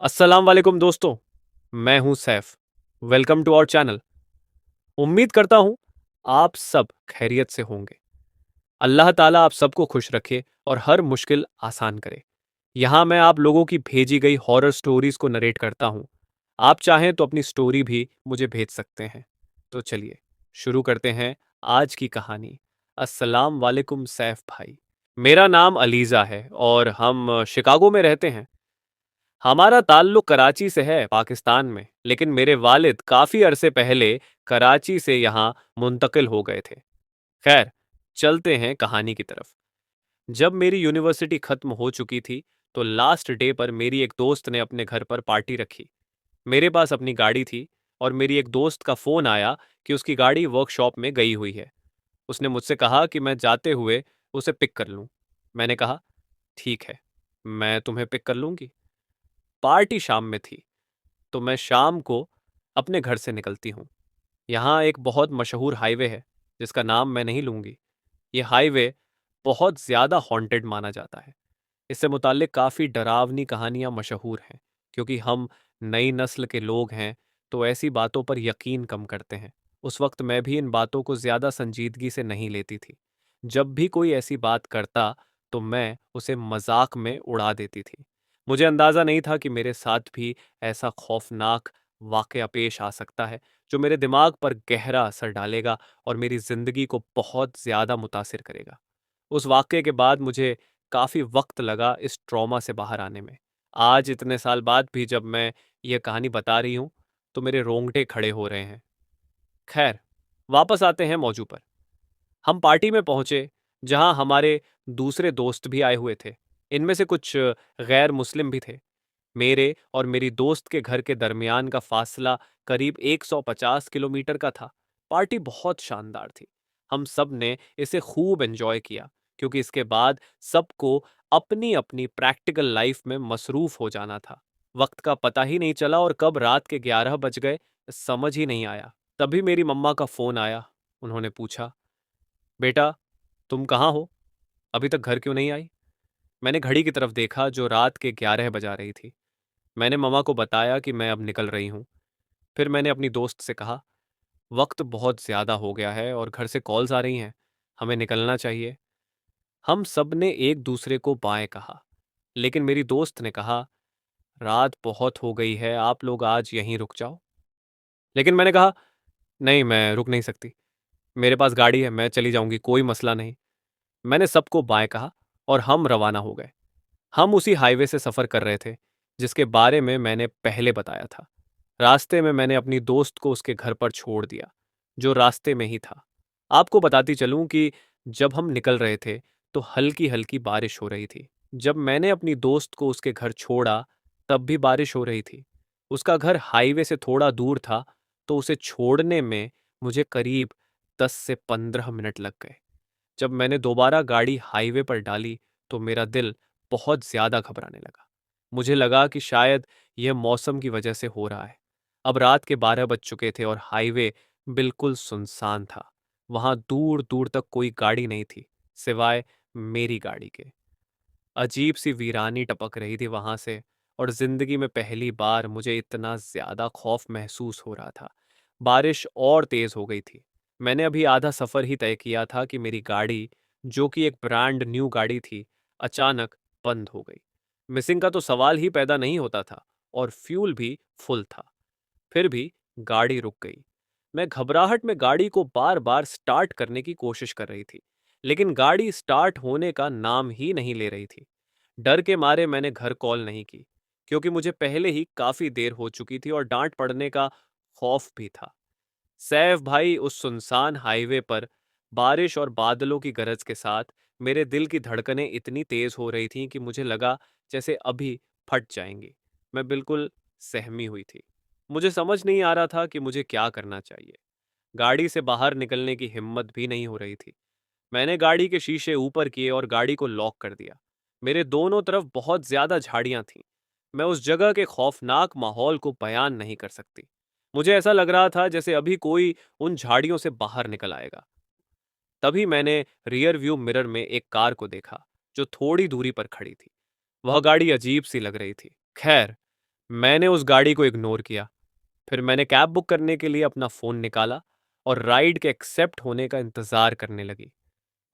अस्सलाम वालेकुम दोस्तों। मैं हूं Saif. Welcome to our channel. उम्मीद करता हूं आप सब खैरियत से होंगे। अल्लाह ताला आप सबको खुश रखे और हर मुश्किल आसान करे। यहां मैं आप लोगों की भेजी गई हॉरर स्टोरीज को नरेट करता हूं। आप चाहें तो अपनी स्टोरी भी मुझे भेज सकते हैं। तो चलिए शुरू करते हैं आज की कहानी। अस्सलाम वालेकुम सैफ भाई। मेरा नाम अलीज़ा है और हम शिकागो में रहते हैं। हमारा ताल्लुक कराची से है, पाकिस्तान में, लेकिन मेरे वालिद काफ़ी अरसे पहले कराची से यहाँ मुंतकिल हो गए थे। खैर, चलते हैं कहानी की तरफ। जब मेरी यूनिवर्सिटी खत्म हो चुकी थी, तो लास्ट डे पर मेरी एक दोस्त ने अपने घर पर पार्टी रखी। मेरे पास अपनी गाड़ी थी और मेरी एक दोस्त का फ़ोन आया कि उसकी गाड़ी वर्कशॉप में गई हुई है। उसने मुझसे कहा कि मैं जाते हुए उसे पिक कर लूँ। मैंने कहा, ठीक है, मैं तुम्हें पिक कर लूँगी। पार्टी शाम में थी, तो मैं शाम को अपने घर से निकलती हूँ। यहाँ एक बहुत मशहूर हाईवे है, जिसका नाम मैं नहीं लूँगी। ये हाईवे बहुत ज़्यादा हॉन्टेड माना जाता है। इससे मुताल्लिक काफ़ी डरावनी कहानियाँ मशहूर हैं, क्योंकि हम नई नस्ल के लोग हैं, तो ऐसी बातों पर यकीन कम करते हैं। उस वक्त मैं भी इन बातों को ज़्यादा संजीदगी से नहीं लेती थी। जब भी कोई ऐसी बात करता, तो मैं उसे मजाक में उड़ा देती थी। मुझे अंदाज़ा नहीं था कि मेरे साथ भी ऐसा खौफनाक वाक़या पेश आ सकता है, जो मेरे दिमाग पर गहरा असर डालेगा और मेरी ज़िंदगी को बहुत ज़्यादा मुतासिर करेगा। उस वाक़ये के बाद मुझे काफ़ी वक्त लगा इस ट्रॉमा से बाहर आने में। आज इतने साल बाद भी जब मैं ये कहानी बता रही हूँ, तो मेरे रोंगटे खड़े हो रहे हैं। खैर, वापस आते हैं मौजू पर। हम पार्टी में पहुंचे, जहां हमारे दूसरे दोस्त भी आए हुए थे। इनमें से कुछ गैर मुस्लिम भी थे। मेरे और मेरी दोस्त के घर के दरमियान का फासला करीब 150 किलोमीटर का था। पार्टी बहुत शानदार थी। हम सब ने इसे खूब एंजॉय किया, क्योंकि इसके बाद सबको अपनी अपनी प्रैक्टिकल लाइफ में मसरूफ हो जाना था। वक्त का पता ही नहीं चला और कब रात के 11 बज गए समझ ही नहीं आया। तभी मेरी मम्मा का फोन आया। उन्होंने पूछा, बेटा, तुम कहाँ हो? अभी तक घर क्यों नहीं आई? मैंने घड़ी की तरफ देखा, जो रात के 11 बजा रही थी। मैंने मम्मा को बताया कि मैं अब निकल रही हूँ। फिर मैंने अपनी दोस्त से कहा, वक्त बहुत ज़्यादा हो गया है और घर से कॉल्स आ रही हैं, हमें निकलना चाहिए। हम सब ने एक दूसरे को बाएं कहा, लेकिन मेरी दोस्त ने कहा, रात बहुत हो गई है, आप लोग आज यहीं रुक जाओ। लेकिन मैंने कहा, नहीं, मैं रुक नहीं सकती। मेरे पास गाड़ी है, मैं चली जाऊंगी, कोई मसला नहीं। मैंने सबको बाएं कहा और हम रवाना हो गए। हम उसी हाईवे से सफ़र कर रहे थे, जिसके बारे में मैंने पहले बताया था। रास्ते में मैंने अपनी दोस्त को उसके घर पर छोड़ दिया, जो रास्ते में ही था। आपको बताती चलूं कि जब हम निकल रहे थे, तो हल्की हल्की बारिश हो रही थी। जब मैंने अपनी दोस्त को उसके घर छोड़ा, तब भी बारिश हो रही थी। उसका घर हाईवे से थोड़ा दूर था, तो उसे छोड़ने में मुझे करीब 10 से 15 मिनट लग गए। जब मैंने दोबारा गाड़ी हाईवे पर डाली, तो मेरा दिल बहुत ज़्यादा घबराने लगा। मुझे लगा कि शायद यह मौसम की वजह से हो रहा है। अब रात के 12 बज चुके थे और हाईवे बिल्कुल सुनसान था। वहां दूर दूर तक कोई गाड़ी नहीं थी, सिवाय मेरी गाड़ी के। अजीब सी वीरानी टपक रही थी वहां से, और जिंदगी में पहली बार मुझे इतना ज्यादा खौफ महसूस हो रहा था। बारिश और तेज हो गई थी। मैंने अभी आधा सफर ही तय किया था कि मेरी गाड़ी, जो कि एक ब्रांड न्यू गाड़ी थी, अचानक बंद हो गई। मिसिंग का तो सवाल ही पैदा नहीं होता था, और फ्यूल भी फुल था। फिर भी गाड़ी रुक गई। मैं घबराहट में गाड़ी को बार बार स्टार्ट करने की कोशिश कर रही थी, लेकिन गाड़ी स्टार्ट होने का नाम ही नहीं ले रही थी। डर के मारे मैंने घर कॉल नहीं की, क्योंकि मुझे पहले ही काफी देर हो चुकी थी और डांट पड़ने का खौफ भी था। सैफ भाई, उस सुनसान हाईवे पर बारिश और बादलों की गरज के साथ मेरे दिल की धड़कनें इतनी तेज हो रही थीं कि मुझे लगा जैसे अभी फट जाएंगी। मैं बिल्कुल सहमी हुई थी। मुझे समझ नहीं आ रहा था कि मुझे क्या करना चाहिए। गाड़ी से बाहर निकलने की हिम्मत भी नहीं हो रही थी। मैंने गाड़ी के शीशे ऊपर किए और गाड़ी को लॉक कर दिया। मेरे दोनों तरफ बहुत ज्यादा झाड़ियां थीं। मैं उस जगह के खौफनाक माहौल को बयान नहीं कर सकती। मुझे ऐसा लग रहा था जैसे अभी कोई उन झाड़ियों से बाहर निकल आएगा। तभी मैंने रियर व्यू मिरर में एक कार को देखा, जो थोड़ी दूरी पर खड़ी थी। वह गाड़ी अजीब सी लग रही थी। खैर, मैंने उस गाड़ी को इग्नोर किया। फिर मैंने कैब बुक करने के लिए अपना फ़ोन निकाला और राइड के एक्सेप्ट होने का इंतज़ार करने लगी।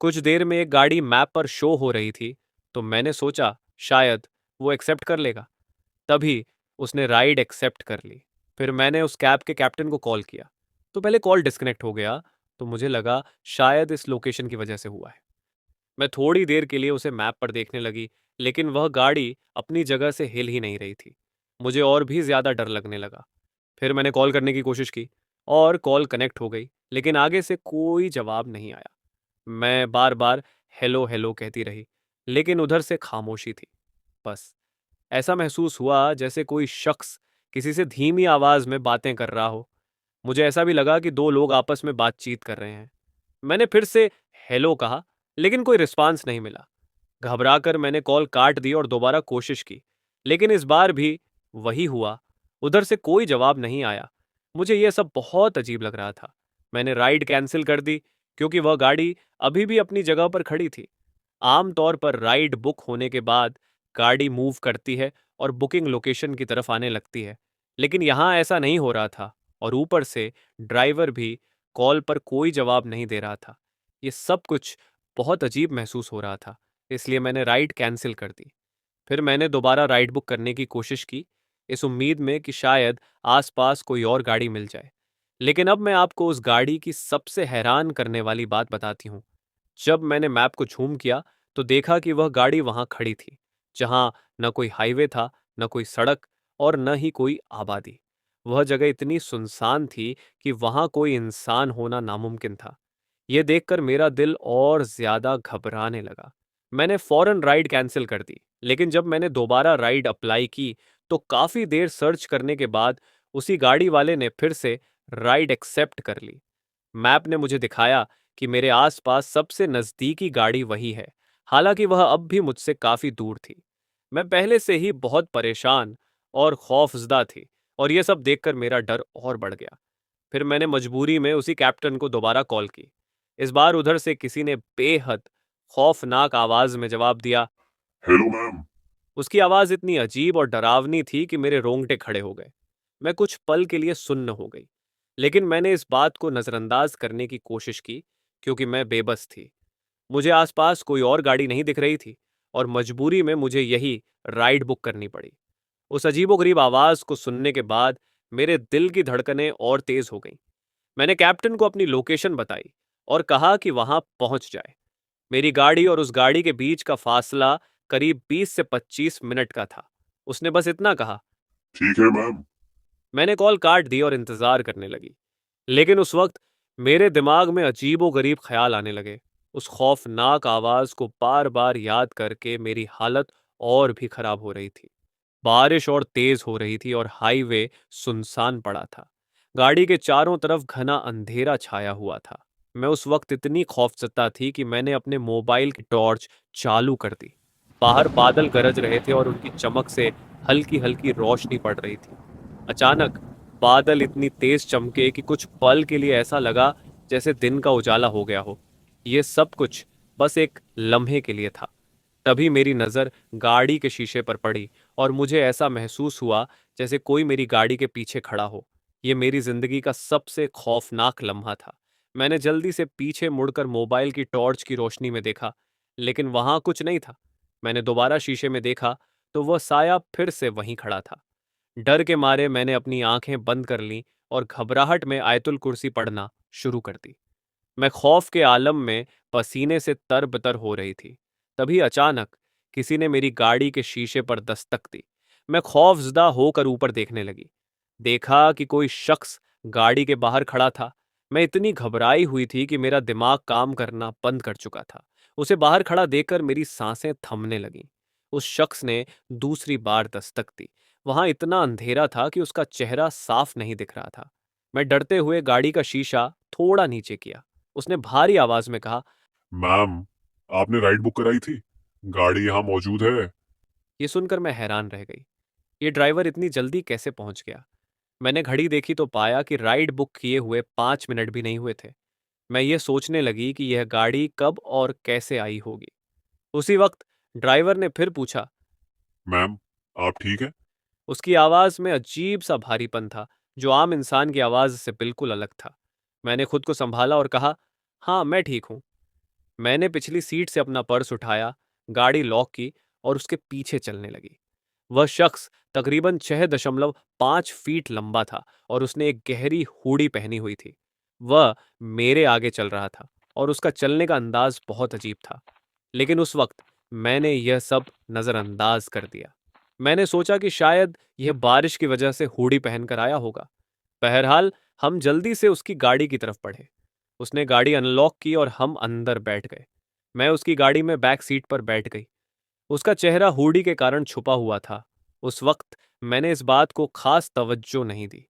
कुछ देर में एक गाड़ी मैप पर शो हो रही थी, तो मैंने सोचा शायद वो एक्सेप्ट कर लेगा। तभी उसने राइड एक्सेप्ट कर ली। फिर मैंने उस कैब के कैप्टन को कॉल किया, तो पहले कॉल डिस्कनेक्ट हो गया, तो मुझे लगा शायद इस लोकेशन की वजह से हुआ है। मैं थोड़ी देर के लिए उसे मैप पर देखने लगी, लेकिन वह गाड़ी अपनी जगह से हिल ही नहीं रही थी। मुझे और भी ज़्यादा डर लगने लगा। फिर मैंने कॉल करने की कोशिश की और कॉल कनेक्ट हो गई, लेकिन आगे से कोई जवाब नहीं आया। मैं बार बार हेलो हेलो कहती रही, लेकिन उधर से खामोशी थी। बस ऐसा महसूस हुआ जैसे कोई शख्स किसी से धीमी आवाज में बातें कर रहा हो। मुझे ऐसा भी लगा कि दो लोग आपस में बातचीत कर रहे हैं। मैंने फिर से हेलो कहा, लेकिन कोई रिस्पांस नहीं मिला। घबराकर मैंने कॉल काट दी और दोबारा कोशिश की, लेकिन इस बार भी वही हुआ। उधर से कोई जवाब नहीं आया। मुझे यह सब बहुत अजीब लग रहा था। मैंने राइड कैंसिल कर दी, क्योंकि वह गाड़ी अभी भी अपनी जगह पर खड़ी थी। आमतौर पर राइड बुक होने के बाद गाड़ी मूव करती है और बुकिंग लोकेशन की तरफ आने लगती है, लेकिन यहाँ ऐसा नहीं हो रहा था। और ऊपर से ड्राइवर भी कॉल पर कोई जवाब नहीं दे रहा था। ये सब कुछ बहुत अजीब महसूस हो रहा था, इसलिए मैंने राइड कैंसिल कर दी। फिर मैंने दोबारा राइड बुक करने की कोशिश की, इस उम्मीद में कि शायद आसपास कोई और गाड़ी मिल जाए। लेकिन अब मैं आपको उस गाड़ी की सबसे हैरान करने वाली बात बताती हूँ। जब मैंने मैप को झूम किया, तो देखा कि वह गाड़ी वहां खड़ी थी, जहां न कोई हाईवे था, न कोई सड़क और न ही कोई आबादी। वह जगह इतनी सुनसान थी कि वहां कोई इंसान होना नामुमकिन था। यह देखकर मेरा दिल और ज्यादा घबराने लगा। मैंने फौरन राइड कैंसिल कर दी, लेकिन जब मैंने दोबारा राइड अप्लाई की, तो काफी देर सर्च करने के बाद उसी गाड़ी वाले ने फिर से राइड एक्सेप्ट कर ली। मैप ने मुझे दिखाया कि मेरे आसपास सबसे नज़दीकी गाड़ी वही है, हालांकि वह अब भी मुझसे काफ़ी दूर थी। मैं पहले से ही बहुत परेशान और खौफजदा थी, और यह सब देखकर मेरा डर और बढ़ गया। फिर मैंने मजबूरी में उसी कैप्टन को दोबारा कॉल की। इस बार उधर से किसी ने बेहद खौफनाक आवाज में जवाब दिया, हेलो मैम। उसकी आवाज इतनी अजीब और डरावनी थी कि मेरे रोंगटे खड़े हो गए। मैं कुछ पल के लिए सुन्न हो गई, लेकिन मैंने इस बात को नजरअंदाज करने की कोशिश की, क्योंकि मैं बेबस थी। मुझे आसपास कोई और गाड़ी नहीं दिख रही थी, और मजबूरी में मुझे यही राइड बुक करनी पड़ी। उस अजीबोगरीब आवाज को सुनने के बाद मेरे दिल की धड़कनें और तेज हो गईं। मैंने कैप्टन को अपनी लोकेशन बताई और कहा कि वहां पहुंच जाए। मेरी गाड़ी और उस गाड़ी के बीच का फासला करीब 20 से 25 मिनट का था। उसने बस इतना कहा। ठीक है मैम। मैंने कॉल काट दी और इंतजार करने लगी। लेकिन उस वक्त मेरे दिमाग में अजीबो-गरीब ख्याल आने लगे। उस खौफनाक आवाज को बार-बार याद करके मेरी हालत और भी खराब हो रही थी। बारिश और तेज हो रही थी और हाईवे सुनसान पड़ा था। गाड़ी के चारों तरफ घना अंधेरा छाया हुआ था। मैं उस वक्त इतनी खौफजदा थी कि मैंने अपने मोबाइल की टॉर्च चालू कर दी। बाहर बादल गरज रहे थे और उनकी चमक से हल्की हल्की रोशनी पड़ रही थी। अचानक बादल इतनी तेज चमके कि कुछ पल के लिए ऐसा लगा जैसे दिन का उजाला हो गया हो। ये सब कुछ बस एक लम्हे के लिए था। तभी मेरी नज़र गाड़ी के शीशे पर पड़ी, और मुझे ऐसा महसूस हुआ जैसे कोई मेरी गाड़ी के पीछे खड़ा हो। ये मेरी जिंदगी का सबसे खौफनाक लम्हा था। मैंने जल्दी से पीछे मुड़कर मोबाइल की टॉर्च की रोशनी में देखा, लेकिन वहां कुछ नहीं था। मैंने दोबारा शीशे में देखा, तो वह साया फिर से वहीं खड़ा था। डर के मारे मैंने अपनी आंखें बंद कर लीं और घबराहट में आयतुल कुर्सी पढ़ना शुरू कर दी। मैं खौफ के आलम में पसीने से तरबतर हो रही थी। तभी अचानक किसी ने मेरी गाड़ी के शीशे पर दस्तक दी। मैं खौफजदा होकर ऊपर देखने लगी। देखा कि कोई शख्स गाड़ी के बाहर खड़ा था। मैं इतनी घबराई हुई थी कि मेरा दिमाग काम करना बंद कर चुका था। उसे बाहर खड़ा देखकर मेरी सांसें थमने लगीं। उस शख्स ने दूसरी बार दस्तक दी। वहां इतना अंधेरा था कि उसका चेहरा साफ नहीं दिख रहा था। मैं डरते हुए गाड़ी का शीशा थोड़ा नीचे किया। उसने भारी आवाज में कहा, मैम, आपने राइड बुक कराई थी? गाड़ी यहाँ मौजूद है। यह सुनकर मैं हैरान रह गई। ये ड्राइवर इतनी जल्दी कैसे पहुंच गया? मैंने घड़ी देखी तो पाया कि राइड बुक किए हुए 5 मिनट भी नहीं हुए थे। मैं ये सोचने लगी कि यह गाड़ी कब और कैसे आई होगी। उसी वक्त ड्राइवर ने फिर पूछा। मैम, आप ठीक है? उसकी आवाज में अजीब सा भारीपन था जो आम इंसान की आवाज से बिल्कुल अलग था। मैंने खुद को संभाला और कहा, हाँ मैं ठीक हूं। मैंने पिछली सीट से अपना पर्स उठाया, गाड़ी लॉक की और उसके पीछे चलने लगी। वह शख्स तकरीबन 6.5 फीट लंबा था और उसने एक गहरी हुडी पहनी हुई थी। वह मेरे आगे चल रहा था और उसका चलने का अंदाज बहुत अजीब था। लेकिन उस वक्त मैंने यह सब नजरअंदाज कर दिया। मैंने सोचा कि शायद यह बारिश की वजह से हुडी पहनकर आया होगा। बहरहाल हम जल्दी से उसकी गाड़ी की तरफ बढ़े। उसने गाड़ी अनलॉक की और हम अंदर बैठ गए। मैं उसकी गाड़ी में बैक सीट पर बैठ गई। उसका चेहरा हुडी के कारण छुपा हुआ था। उस वक्त मैंने इस बात को खास तवज्जो नहीं दी।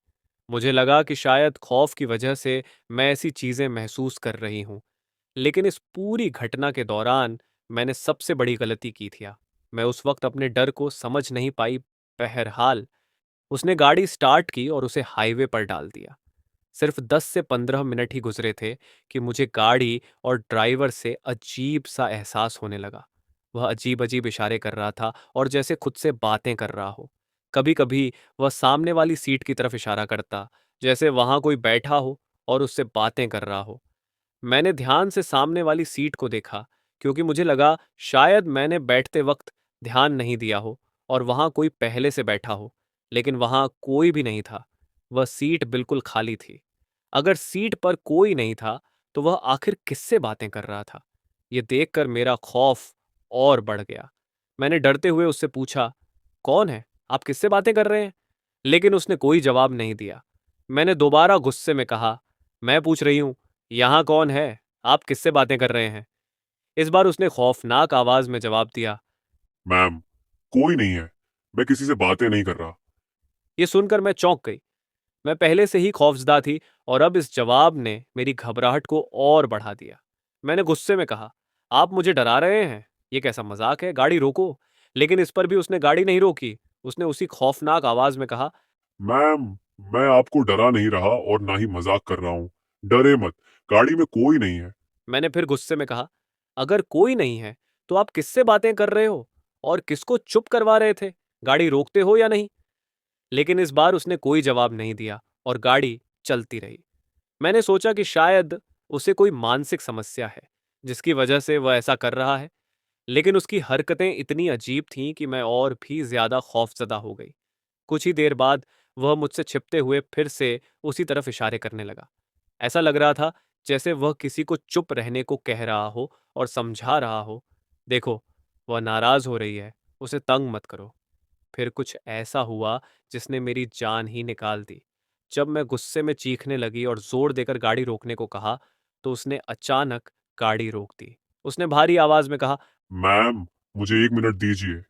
मुझे लगा कि शायद खौफ की वजह से मैं ऐसी चीजें महसूस कर रही हूं। लेकिन इस पूरी घटना के दौरान मैंने सबसे बड़ी गलती की थी। मैं उस वक्त अपने डर को समझ नहीं पाई। बहरहाल उसने गाड़ी स्टार्ट की और उसे हाईवे पर डाल दिया। सिर्फ 10 से 15 मिनट ही गुजरे थे कि मुझे गाड़ी और ड्राइवर से अजीब सा एहसास होने लगा। वह अजीब अजीब इशारे कर रहा था और जैसे खुद से बातें कर रहा हो। कभी कभी वह सामने वाली सीट की तरफ इशारा करता, जैसे वहां कोई बैठा हो और उससे बातें कर रहा हो। मैंने ध्यान से सामने वाली सीट को देखा, क्योंकि मुझे लगा शायद मैंने बैठते वक्त ध्यान नहीं दिया हो और वहां कोई पहले से बैठा हो। लेकिन वहां कोई भी नहीं था। वह सीट बिल्कुल खाली थी। अगर सीट पर कोई नहीं था तो वह आखिर किससे बातें कर रहा था? ये देखकर मेरा खौफ और बढ़ गया। मैंने डरते हुए उससे पूछा, कौन है? आप किससे बातें कर रहे हैं? लेकिन उसने कोई जवाब नहीं दिया। मैंने दोबारा गुस्से में कहा, मैं पूछ रही हूं, यहां कौन है? आप किससे बातें कर रहे हैं? इस बार उसने खौफनाक आवाज में जवाब दिया, मैम, कोई नहीं है। मैं किसी से बातें नहीं कर रहा। ये सुनकर मैं चौंक गई। मैं पहले से ही खौफजदा थी और अब इस जवाब ने मेरी घबराहट को और बढ़ा दिया। मैंने गुस्से में कहा, आप मुझे डरा रहे हैं? ये कैसा मजाक है? गाड़ी रोको। लेकिन इस पर भी उसने गाड़ी नहीं रोकी। उसने उसी खौफनाक आवाज में कहा, मैम, मैं आपको डरा नहीं रहा और ना ही मजाक कर रहा हूँ। डरे मत, गाड़ी में कोई नहीं है। मैंने फिर गुस्से में कहा, अगर कोई नहीं है तो आप किससे बातें कर रहे हो और किसको चुप करवा रहे थे? गाड़ी रोकते हो या नहीं? लेकिन इस बार उसने कोई जवाब नहीं दिया और गाड़ी चलती रही। मैंने सोचा कि शायद उसे कोई मानसिक समस्या है जिसकी वजह से वह ऐसा कर रहा है। लेकिन उसकी हरकतें इतनी अजीब थीं कि मैं और भी ज्यादा खौफजदा हो गई। कुछ ही देर बाद वह मुझसे छिपते हुए फिर से उसी तरफ इशारे करने लगा। ऐसा लग रहा था जैसे वह किसी को चुप रहने को कह रहा हो और समझा रहा हो, देखो वह नाराज हो रही है, उसे तंग मत करो। फिर कुछ ऐसा हुआ जिसने मेरी जान ही निकाल दी। जब मैं गुस्से में चीखने लगी और जोर देकर गाड़ी रोकने को कहा तो उसने अचानक गाड़ी रोक दी। उसने भारी आवाज में कहा, मैम, मुझे 1 मिनट दीजिए।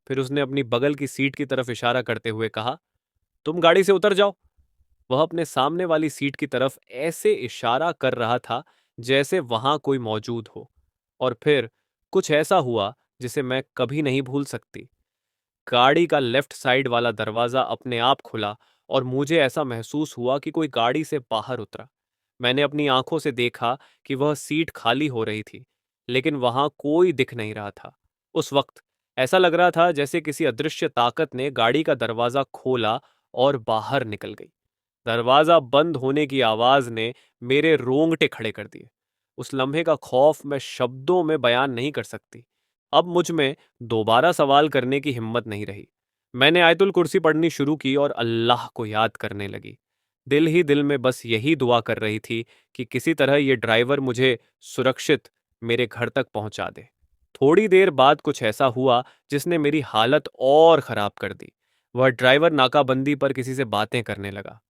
फिर उसने अपनी बगल की सीट की तरफ इशारा करते हुए कहा, तुम गाड़ी से उतर जाओ। वह अपने सामने वाली सीट की तरफ ऐसे इशारा कर रहा था जैसे वहां कोई मौजूद हो। और फिर कुछ ऐसा हुआ जिसे मैं कभी नहीं भूल सकती। गाड़ी का लेफ्ट साइड वाला दरवाजा अपने आप खुला और मुझे ऐसा महसूस हुआ कि कोई गाड़ी से बाहर उतरा। मैंने अपनी आंखों से देखा कि वह सीट खाली हो रही थी, लेकिन वहां कोई दिख नहीं रहा था। उस वक्त ऐसा लग रहा था जैसे किसी अदृश्य ताकत ने गाड़ी का दरवाजा खोला और बाहर निकल गई। दरवाजा बंद होने की आवाज ने मेरे रोंगटे खड़े कर दिए। उस लम्हे का खौफ मैं शब्दों में बयान नहीं कर सकती। अब मुझ में दोबारा सवाल करने की हिम्मत नहीं रही। मैंने आयतुल कुर्सी पढ़नी शुरू की और अल्लाह को याद करने लगी। दिल ही दिल में बस यही दुआ कर रही थी कि किसी तरह ये ड्राइवर मुझे सुरक्षित मेरे घर तक पहुंचा दे। थोड़ी देर बाद कुछ ऐसा हुआ जिसने मेरी हालत और खराब कर दी। वह ड्राइवर नाकाबंदी पर किसी से बातें करने लगा।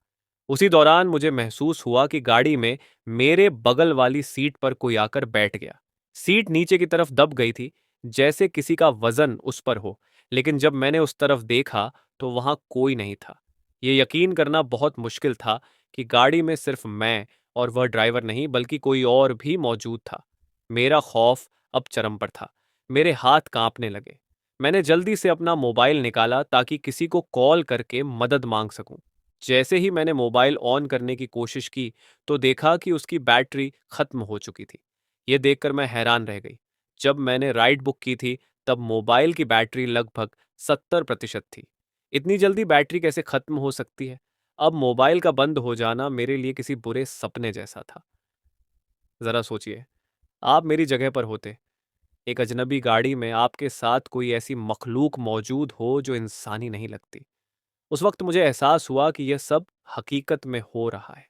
उसी दौरान मुझे महसूस हुआ कि गाड़ी में मेरे बगल वाली सीट पर कोई आकर बैठ गया। सीट नीचे की तरफ दब गई थी, जैसे किसी का वजन उस पर हो। लेकिन जब मैंने उस तरफ देखा तो वहां कोई नहीं था। ये यकीन करना बहुत मुश्किल था कि गाड़ी में सिर्फ मैं और वह ड्राइवर नहीं बल्कि कोई और भी मौजूद था। मेरा खौफ अब चरम पर था। मेरे हाथ कांपने लगे। मैंने जल्दी से अपना मोबाइल निकाला ताकि किसी को कॉल करके मदद मांग सकूं। जैसे ही मैंने मोबाइल ऑन करने की कोशिश की तो देखा कि उसकी बैटरी खत्म हो चुकी थी। ये देखकर मैं हैरान रह गई। जब मैंने राइड बुक की थी तब मोबाइल की बैटरी लगभग 70% थी। इतनी जल्दी बैटरी कैसे खत्म हो सकती है? अब मोबाइल का बंद हो जाना मेरे लिए किसी बुरे सपने जैसा था। जरा सोचिए, आप मेरी जगह पर होते, एक अजनबी गाड़ी में आपके साथ कोई ऐसी मखलूक मौजूद हो जो इंसानी नहीं लगती। उस वक्त मुझे एहसास हुआ कि यह सब हकीकत में हो रहा है।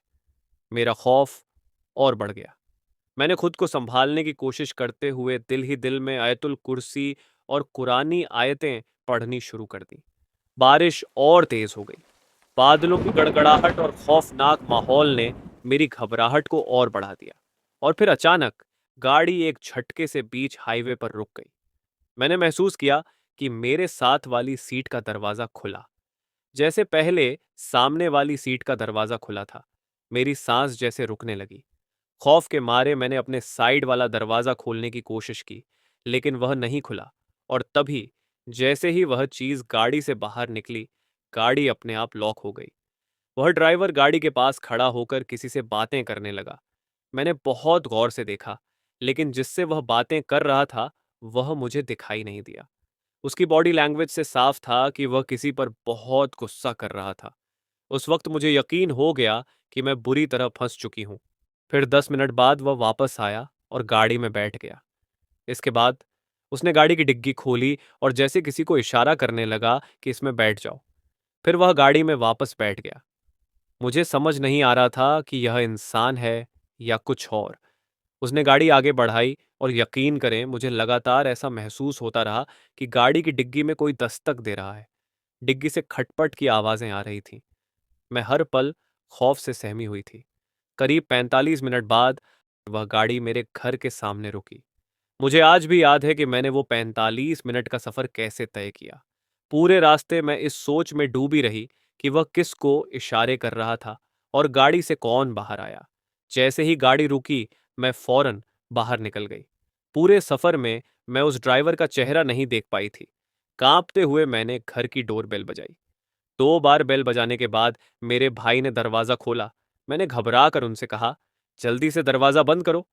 मेरा खौफ और बढ़ गया। मैंने खुद को संभालने की कोशिश करते हुए दिल ही दिल में आयतुल कुर्सी और कुरानी आयतें पढ़नी शुरू कर दी। बारिश और तेज हो गई। बादलों की गड़गड़ाहट और खौफनाक माहौल ने मेरी घबराहट को और बढ़ा दिया। और फिर अचानक गाड़ी एक झटके से बीच हाईवे पर रुक गई। मैंने महसूस किया कि मेरे साथ वाली सीट का दरवाजा खुला, जैसे पहले सामने वाली सीट का दरवाजा खुला था। मेरी सांस जैसे रुकने लगी। खौफ के मारे मैंने अपने साइड वाला दरवाजा खोलने की कोशिश की, लेकिन वह नहीं खुला। और तभी जैसे ही वह चीज गाड़ी से बाहर निकली, गाड़ी अपने आप लॉक हो गई। वह ड्राइवर गाड़ी के पास खड़ा होकर किसी से बातें करने लगा। मैंने बहुत गौर से देखा, लेकिन जिससे वह बातें कर रहा था वह मुझे दिखाई नहीं दिया। उसकी बॉडी लैंग्वेज से साफ था कि वह किसी पर बहुत गुस्सा कर रहा था। उस वक्त मुझे यकीन हो गया कि मैं बुरी तरह फंस चुकी हूं। फिर 10 मिनट बाद वह वापस आया और गाड़ी में बैठ गया। इसके बाद उसने गाड़ी की डिग्गी खोली और जैसे किसी को इशारा करने लगा कि इसमें बैठ जाओ। फिर वह गाड़ी में वापस बैठ गया। मुझे समझ नहीं आ रहा था कि यह इंसान है या कुछ और। उसने गाड़ी आगे बढ़ाई और यकीन करें, मुझे लगातार ऐसा महसूस होता रहा कि गाड़ी की डिग्गी में कोई दस्तक दे रहा है। डिग्गी से खटपट की आवाजें आ रही थीं। मैं हर पल खौफ से सहमी हुई थी। करीब 45 मिनट बाद वह गाड़ी मेरे घर के सामने रुकी। मुझे आज भी याद है कि मैंने वो 45 मिनट का सफर कैसे तय किया। पूरे रास्ते मैं इस सोच में डूबी रही कि वह किसको इशारे कर रहा था और गाड़ी से कौन बाहर आया। जैसे ही गाड़ी रुकी, मैं फौरन बाहर निकल गई। पूरे सफर में मैं उस ड्राइवर का चेहरा नहीं देख पाई थी। कांपते हुए मैंने घर की डोरबेल बजाई। 2 बार बेल बजाने के बाद मेरे भाई ने दरवाजा खोला। मैंने घबरा कर उनसे कहा, जल्दी से दरवाजा बंद करो।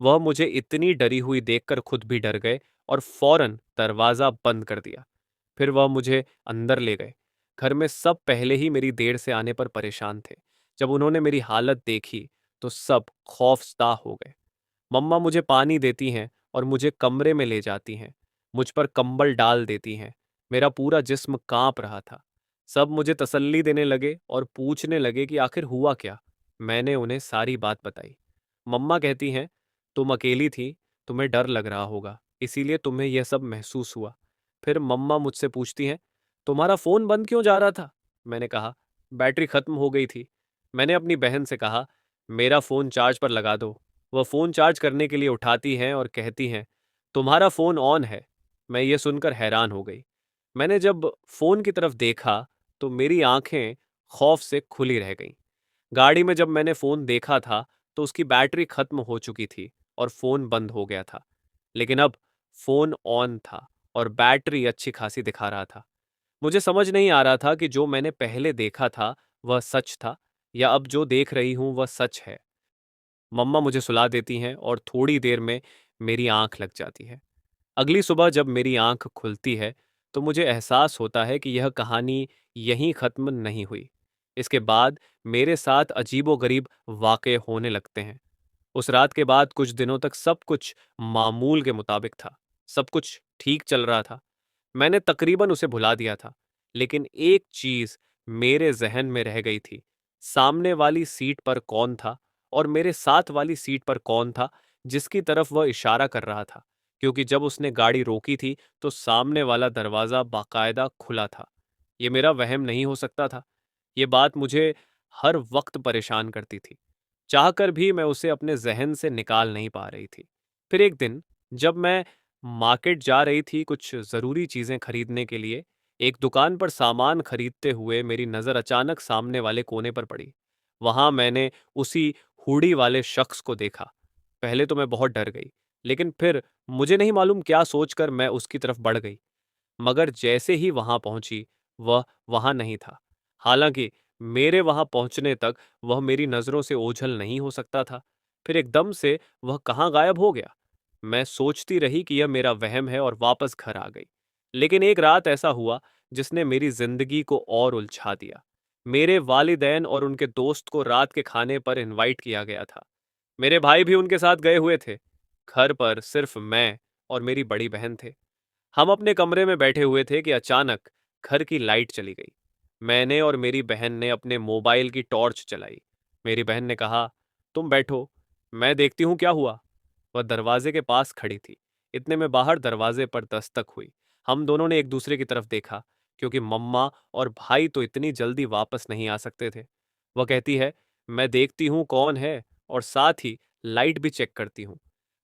वह मुझे इतनी डरी हुई देखकर खुद भी डर गए और फौरन दरवाजा बंद कर दिया। फिर वह मुझे अंदर ले गए। घर में सब पहले ही मेरी देर से आने पर परेशान थे। जब उन्होंने मेरी हालत देखी तो सब खौफजदा हो गए। मम्मा मुझे पानी देती हैं और मुझे कमरे में ले जाती हैं। मुझ पर कंबल डाल देती हैं। मेरा पूरा जिस्म कांप रहा था। सब मुझे तसल्ली देने लगे और पूछने लगे कि आखिर हुआ क्या। मैंने उन्हें सारी बात बताई। मम्मा कहती हैं, तुम अकेली थी, तुम्हें डर लग रहा होगा, इसीलिए तुम्हें यह सब महसूस हुआ। फिर मम्मा मुझसे पूछती हैं, तुम्हारा फोन बंद क्यों जा रहा था? मैंने कहा, बैटरी खत्म हो गई थी। मैंने अपनी बहन से कहा, मेरा फोन चार्ज पर लगा दो। वह फोन चार्ज करने के लिए उठाती हैं और कहती हैं, तुम्हारा फोन ऑन है। मैं ये सुनकर हैरान हो गई। मैंने जब फोन की तरफ देखा तो मेरी आंखें खौफ से खुली रह गईं। गाड़ी में जब मैंने फोन देखा था तो उसकी बैटरी खत्म हो चुकी थी और फोन बंद हो गया था। लेकिन अब फोन ऑन था और बैटरी अच्छी खासी दिखा रहा था। मुझे समझ नहीं आ रहा था कि जो मैंने पहले देखा था वह सच था या अब जो देख रही हूं वह सच है। मम्मा मुझे सुला देती हैं और थोड़ी देर में मेरी आंख लग जाती है। अगली सुबह जब मेरी आंख खुलती है तो मुझे एहसास होता है कि यह कहानी यहीं खत्म नहीं हुई। इसके बाद मेरे साथ अजीबोगरीब वाक़ये होने लगते हैं। उस रात के बाद कुछ दिनों तक सब कुछ मामूल के मुताबिक था। सब कुछ ठीक चल रहा था। मैंने तकरीबन उसे भुला दिया था। लेकिन एक चीज मेरे जहन में रह गई थी। सामने वाली सीट पर कौन था और मेरे साथ वाली सीट पर कौन था जिसकी तरफ वह इशारा कर रहा था? क्योंकि जब उसने गाड़ी रोकी थी तो सामने वाला दरवाजा बाकायदा खुला था। ये मेरा वहम नहीं हो सकता था। ये बात मुझे हर वक्त परेशान करती थी। चाहकर भी मैं उसे अपने जहन से निकाल नहीं पा रही थी। फिर एक दिन जब मैं मार्केट जा रही थी कुछ ज़रूरी चीज़ें खरीदने के लिए, एक दुकान पर सामान खरीदते हुए मेरी नज़र अचानक सामने वाले कोने पर पड़ी। वहां मैंने उसी हुडी वाले शख्स को देखा। पहले तो मैं बहुत डर गई, लेकिन फिर मुझे नहीं मालूम क्या सोचकर मैं उसकी तरफ बढ़ गई। मगर जैसे ही वहां पहुंची, वह वहां नहीं था। हालांकि मेरे वहां पहुंचने तक वह मेरी नज़रों से ओझल नहीं हो सकता था। फिर एकदम से वह कहाँ गायब हो गया? मैं सोचती रही कि यह मेरा वहम है और वापस घर आ गई। लेकिन एक रात ऐसा हुआ जिसने मेरी जिंदगी को और उलझा दिया। मेरे वालिदैन और उनके दोस्त को रात के खाने पर इनवाइट किया गया था। मेरे भाई भी उनके साथ गए हुए थे। घर पर सिर्फ मैं और मेरी बड़ी बहन थे। हम अपने कमरे में बैठे हुए थे कि अचानक घर की लाइट चली गई। मैंने और मेरी बहन ने अपने मोबाइल की टॉर्च जलाई। मेरी बहन ने कहा, तुम बैठो, मैं देखती हूँ क्या हुआ। वह दरवाजे के पास खड़ी थी। इतने में बाहर दरवाजे पर दस्तक हुई। हम दोनों ने एक दूसरे की तरफ देखा, क्योंकि मम्मा और भाई तो इतनी जल्दी वापस नहीं आ सकते थे। वह कहती है, मैं देखती हूँ कौन है और साथ ही लाइट भी चेक करती हूँ।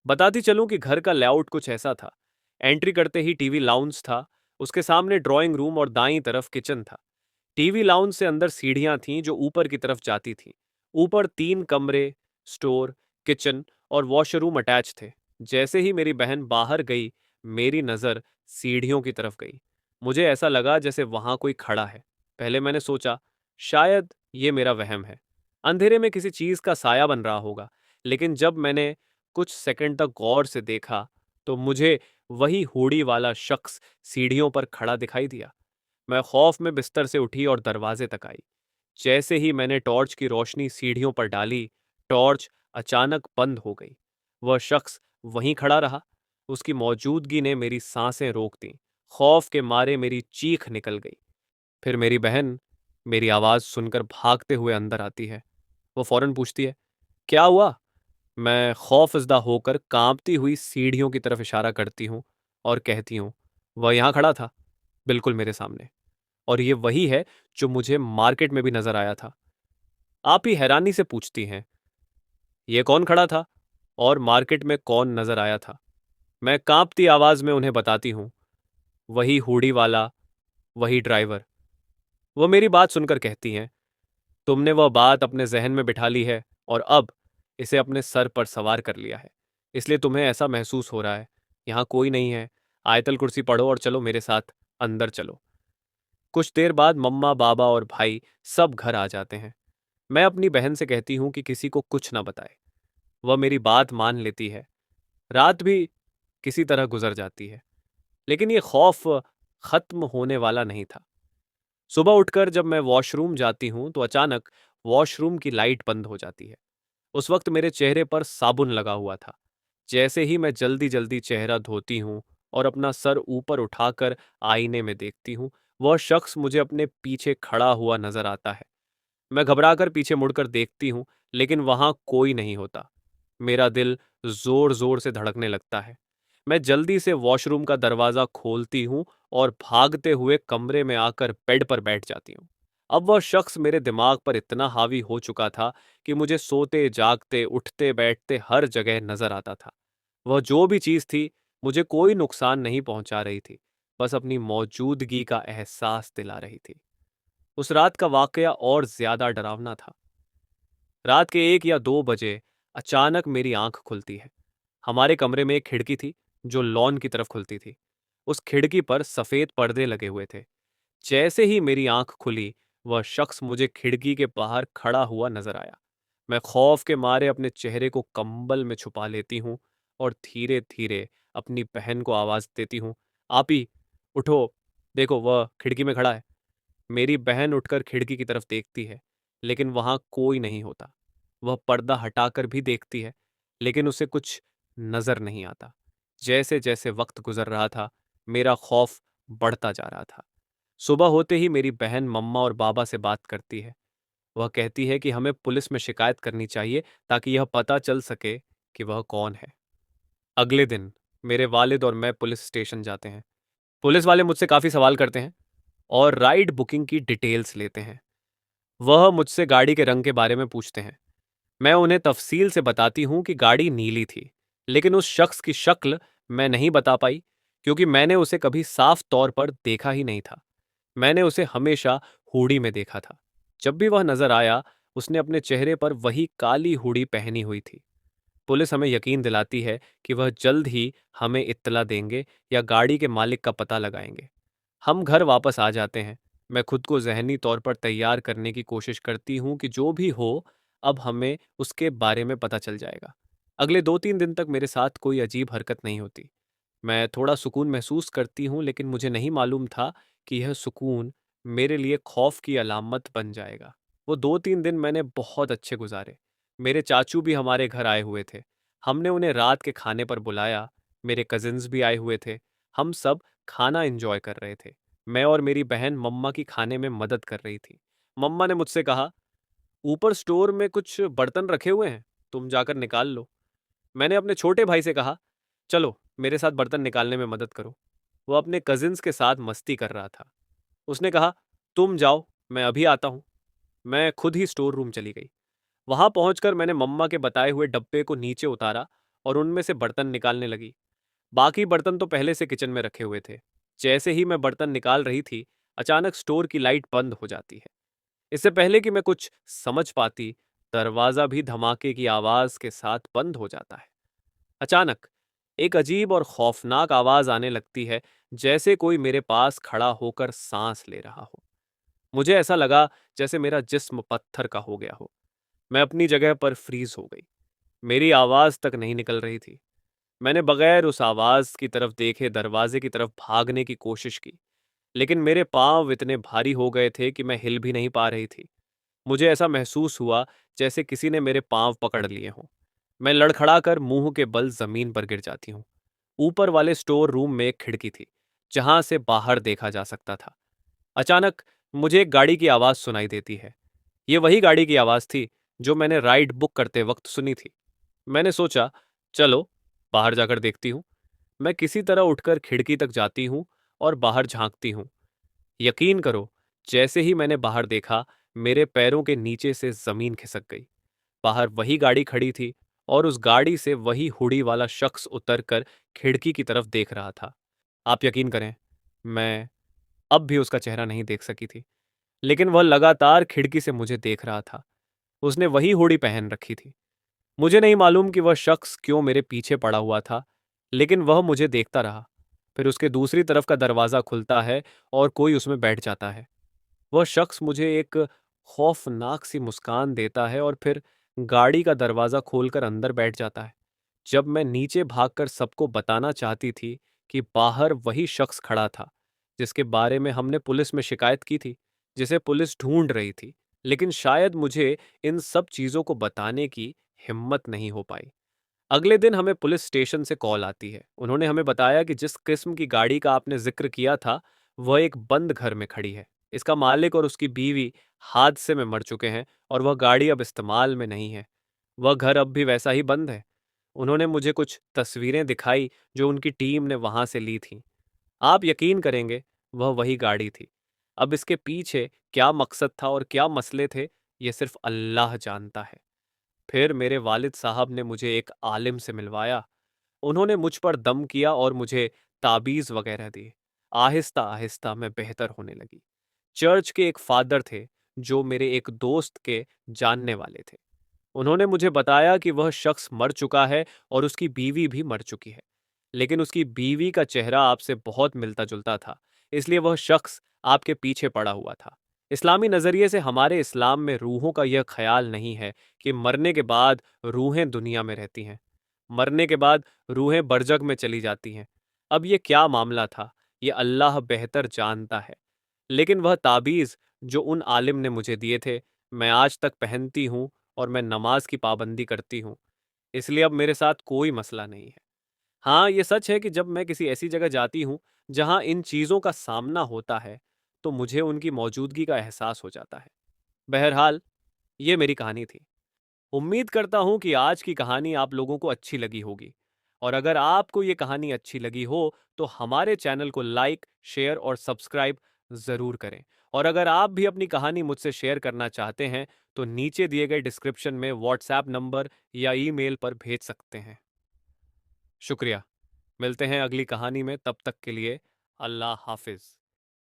बताती चलूं कि घर का लेआउट कुछ ऐसा था। एंट्री करते ही टीवी लाउंज था, उसके सामने ड्राइंग रूम और दाईं तरफ किचन था। टीवी लाउंज से अंदर सीढ़ियां थीं जो ऊपर की तरफ जाती थीं। ऊपर 3 कमरे, स्टोर, किचन और वॉशरूम अटैच थे। जैसे ही मेरी बहन बाहर गई, मेरी नज़र सीढ़ियों की तरफ गई। मुझे ऐसा लगा जैसे वहां कोई खड़ा है। पहले मैंने सोचा, शायद ये मेरा वहम है, अंधेरे में किसी चीज का साया बन रहा होगा। लेकिन जब मैंने कुछ सेकंड तक गौर से देखा, तो मुझे वही हूड़ी वाला शख्स सीढ़ियों पर खड़ा दिखाई दिया। मैं खौफ में बिस्तर से उठी और दरवाजे तक आई। जैसे ही मैंने टॉर्च की रोशनी सीढ़ियों पर डाली, टॉर्च अचानक बंद हो गई। वह शख्स वहीं खड़ा रहा। उसकी मौजूदगी ने मेरी सांसें रोक दी। खौफ के मारे मेरी चीख निकल गई। फिर मेरी बहन मेरी आवाज सुनकर भागते हुए अंदर आती है। वो फौरन पूछती है, क्या हुआ? मैं खौफजदा होकर कांपती हुई सीढ़ियों की तरफ इशारा करती हूँ और कहती हूँ, वह यहाँ खड़ा था, बिल्कुल मेरे सामने। और ये वही है जो मुझे मार्केट में भी नजर आया था। आप ही हैरानी से पूछती हैं, ये कौन खड़ा था और मार्केट में कौन नजर आया था? मैं कांपती आवाज में उन्हें बताती हूँ, वही हुडी वाला, वही ड्राइवर। वो मेरी बात सुनकर कहती हैं, तुमने वह बात अपने जहन में बिठा ली है और अब इसे अपने सर पर सवार कर लिया है, इसलिए तुम्हें ऐसा महसूस हो रहा है। यहाँ कोई नहीं है। आयतल कुर्सी पढ़ो और चलो मेरे साथ, अंदर चलो। कुछ देर बाद मम्मा, बाबा और भाई सब घर आ जाते हैं। मैं अपनी बहन से कहती हूँ कि किसी को कुछ ना बताए। वह मेरी बात मान लेती है। रात भी किसी तरह गुजर जाती है, लेकिन ये खौफ खत्म होने वाला नहीं था। सुबह उठकर जब मैं वॉशरूम जाती हूँ तो अचानक वॉशरूम की लाइट बंद हो जाती है। उस वक्त मेरे चेहरे पर साबुन लगा हुआ था। जैसे ही मैं जल्दी जल्दी चेहरा धोती हूँ और अपना सर ऊपर उठाकर आईने में देखती हूँ, वह शख्स मुझे अपने पीछे खड़ा हुआ नजर आता है। मैं घबराकर पीछे मुड़कर देखती हूँ, लेकिन वहां कोई नहीं होता। मेरा दिल जोर जोर से धड़कने लगता है। मैं जल्दी से वॉशरूम का दरवाजा खोलती हूँ और भागते हुए कमरे में आकर बेड पर बैठ जाती हूँ। अब वह शख्स मेरे दिमाग पर इतना हावी हो चुका था कि मुझे सोते जागते उठते बैठते हर जगह नजर आता था। वह जो भी चीज थी, मुझे कोई नुकसान नहीं पहुंचा रही थी, बस अपनी मौजूदगी का एहसास दिला रही थी। उस रात का वाकया और ज्यादा डरावना था। रात के 1 या 2 बजे अचानक मेरी आंख खुलती है। हमारे कमरे में एक खिड़की थी जो लॉन की तरफ खुलती थी। उस खिड़की पर सफेद पर्दे लगे हुए थे। जैसे ही मेरी आंख खुली, वह शख्स मुझे खिड़की के बाहर खड़ा हुआ नजर आया। मैं खौफ के मारे अपने चेहरे को कंबल में छुपा लेती हूँ और धीरे धीरे अपनी बहन को आवाज देती हूँ, आपी, उठो, देखो वह खिड़की में खड़ा है। मेरी बहन उठकर खिड़की की तरफ देखती है, लेकिन वहां कोई नहीं होता। वह पर्दा हटाकर भी देखती है, लेकिन उसे कुछ नजर नहीं आता। जैसे जैसे वक्त गुजर रहा था, मेरा खौफ बढ़ता जा रहा था। सुबह होते ही मेरी बहन मम्मा और बाबा से बात करती है। वह कहती है कि हमें पुलिस में शिकायत करनी चाहिए ताकि यह पता चल सके कि वह कौन है। अगले दिन मेरे वालिद और मैं पुलिस स्टेशन जाते हैं। पुलिस वाले मुझसे काफी सवाल करते हैं और राइड बुकिंग की डिटेल्स लेते हैं। वह मुझसे गाड़ी के रंग के बारे में पूछते हैं। मैं उन्हें तफसील से बताती हूँ कि गाड़ी नीली थी, लेकिन उस शख्स की शक्ल मैं नहीं बता पाई, क्योंकि मैंने उसे कभी साफ तौर पर देखा ही नहीं था। मैंने उसे हमेशा हुडी में देखा था। जब भी वह नजर आया, उसने अपने चेहरे पर वही काली हुडी पहनी हुई थी। पुलिस हमें यकीन दिलाती है कि वह जल्द ही हमें इत्तला देंगे या गाड़ी के मालिक का पता लगाएंगे। हम घर वापस आ जाते हैं। मैं खुद को जहनी तौर पर तैयार करने की कोशिश करती हूँ कि जो भी हो, अब हमें उसके बारे में पता चल जाएगा। अगले 2-3 दिन तक मेरे साथ कोई अजीब हरकत नहीं होती। मैं थोड़ा सुकून महसूस करती हूँ, लेकिन मुझे नहीं मालूम था कि यह सुकून मेरे लिए खौफ की अलामत बन जाएगा। वो 2-3 दिन मैंने बहुत अच्छे गुजारे। मेरे चाचू भी हमारे घर आए हुए थे। हमने उन्हें रात के खाने पर बुलाया। मेरे कजिन्स भी आए हुए थे। हम सब खाना एंजॉय कर रहे थे। मैं और मेरी बहन मम्मा की खाने में मदद कर रही थी। मम्मा ने मुझसे कहा, ऊपर स्टोर में कुछ बर्तन रखे हुए हैं, तुम जाकर निकाल लो। मैंने अपने छोटे भाई से कहा, चलो मेरे साथ बर्तन निकालने में मदद करो। वो अपने कजिन्स के साथ मस्ती कर रहा था। उसने कहा, तुम जाओ, मैं अभी आता हूँ। मैं खुद ही स्टोर रूम चली गई। वहां पहुंचकर मैंने मम्मा के बताए हुए डब्बे को नीचे उतारा और उनमें से बर्तन निकालने लगी। बाकी बर्तन तो पहले से किचन में रखे हुए थे। जैसे ही मैं बर्तन निकाल रही थी, अचानक स्टोर की लाइट बंद हो जाती है। इससे पहले कि मैं कुछ समझ पाती, दरवाजा भी धमाके की आवाज के साथ बंद हो जाता है। अचानक एक अजीब और खौफनाक आवाज आने लगती है, जैसे कोई मेरे पास खड़ा होकर सांस ले रहा हो। मुझे ऐसा लगा जैसे मेरा जिस्म पत्थर का हो गया हो। मैं अपनी जगह पर फ्रीज हो गई। मेरी आवाज तक नहीं निकल रही थी। मैंने बगैर उस आवाज की तरफ देखे दरवाजे की तरफ भागने की कोशिश की, लेकिन मेरे पांव इतने भारी हो गए थे कि मैं हिल भी नहीं पा रही थी। मुझे ऐसा महसूस हुआ जैसे किसी ने मेरे पांव पकड़ लिए हों। मैं लड़खड़ाकर मुंह के बल जमीन पर गिर जाती हूँ। ऊपर वाले स्टोर रूम में एक खिड़की थी, जहां से बाहर देखा जा सकता था। अचानक मुझे एक गाड़ी की आवाज सुनाई देती है। ये वही गाड़ी की आवाज थी जो मैंने राइड बुक करते वक्त सुनी थी। मैंने सोचा, चलो बाहर जाकर देखती हूँ। मैं किसी तरह उठकर खिड़की तक जाती हूँ और बाहर झांकती हूँ। यकीन करो, जैसे ही मैंने बाहर देखा, मेरे पैरों के नीचे से जमीन खिसक गई। बाहर वही गाड़ी खड़ी थी और उस गाड़ी से वही हुडी वाला शख्स उतरकर खिड़की की तरफ देख रहा था। आप यकीन करें, मैं अब भी उसका चेहरा नहीं देख सकी थी, लेकिन वह लगातार खिड़की से मुझे देख रहा था। उसने वही हुडी पहन रखी थी। मुझे नहीं मालूम कि वह शख्स क्यों मेरे पीछे पड़ा हुआ था, लेकिन वह मुझे देखता रहा। फिर उसके दूसरी तरफ का दरवाजा खुलता है और कोई उसमें बैठ जाता है। वह शख्स मुझे एक खौफनाक सी मुस्कान देता है और फिर गाड़ी का दरवाजा खोलकर अंदर बैठ जाता है। जब मैं नीचे भागकर सबको बताना चाहती थी कि बाहर वही शख्स खड़ा था जिसके बारे में हमने पुलिस में शिकायत की थी, जिसे पुलिस ढूंढ रही थी, लेकिन शायद मुझे इन सब चीजों को बताने की हिम्मत नहीं हो पाई। अगले दिन हमें पुलिस स्टेशन से कॉल आती है। उन्होंने हमें बताया कि जिस किस्म की गाड़ी का आपने जिक्र किया था, वह एक बंद घर में खड़ी है। इसका मालिक और उसकी बीवी हादसे में मर चुके हैं और वह गाड़ी अब इस्तेमाल में नहीं है। वह घर अब भी वैसा ही बंद है। उन्होंने मुझे कुछ तस्वीरें दिखाई जो उनकी टीम ने वहां से ली थीं। आप यकीन करेंगे, वह वही गाड़ी थी। अब इसके पीछे क्या मकसद था और क्या मसले थे, ये सिर्फ अल्लाह जानता है। फिर मेरे वालिद साहब ने मुझे एक आलिम से मिलवाया। उन्होंने मुझ पर दम किया और मुझे ताबीज़ वगैरह दी। आहिस्ता आहिस्ता मैं बेहतर होने लगी। चर्च के एक फादर थे जो मेरे एक दोस्त के जानने वाले थे। उन्होंने मुझे बताया कि वह शख्स मर चुका है और उसकी बीवी भी मर चुकी है। लेकिन उसकी बीवी का चेहरा आपसे बहुत मिलता जुलता था, इसलिए वह शख्स आपके पीछे पड़ा हुआ था। इस्लामी नज़रिए से हमारे इस्लाम में रूहों का यह ख्याल नहीं है कि मरने के बाद रूहें दुनिया में रहती हैं। मरने के बाद रूहें बरजग में चली जाती हैं। अब ये क्या मामला था, ये अल्लाह बेहतर जानता है। लेकिन वह ताबीज़ जो उन आलिम ने मुझे दिए थे, मैं आज तक पहनती हूँ और मैं नमाज की पाबंदी करती हूँ। इसलिए अब मेरे साथ कोई मसला नहीं है। हाँ, ये सच है कि जब मैं किसी ऐसी जगह जाती हूँ जहाँ इन चीज़ों का सामना होता है, तो मुझे उनकी मौजूदगी का एहसास हो जाता है। बहरहाल, ये मेरी कहानी थी। उम्मीद करता हूँ कि आज की कहानी आप लोगों को अच्छी लगी होगी। और अगर आपको ये कहानी अच्छी लगी हो, तो हमारे चैनल को लाइक, शेयर और सब्सक्राइब ज़रूर करें। और अगर आप भी अपनी कहानी मुझसे शेयर करना चाहते हैं, तो नीचे दिए गए डिस्क्रिप्शन में व्हाट्सएप नंबर या ईमेल पर भेज सकते हैं। शुक्रिया। मिलते हैं अगली कहानी में, तब तक के लिए अल्लाह हाफिज़।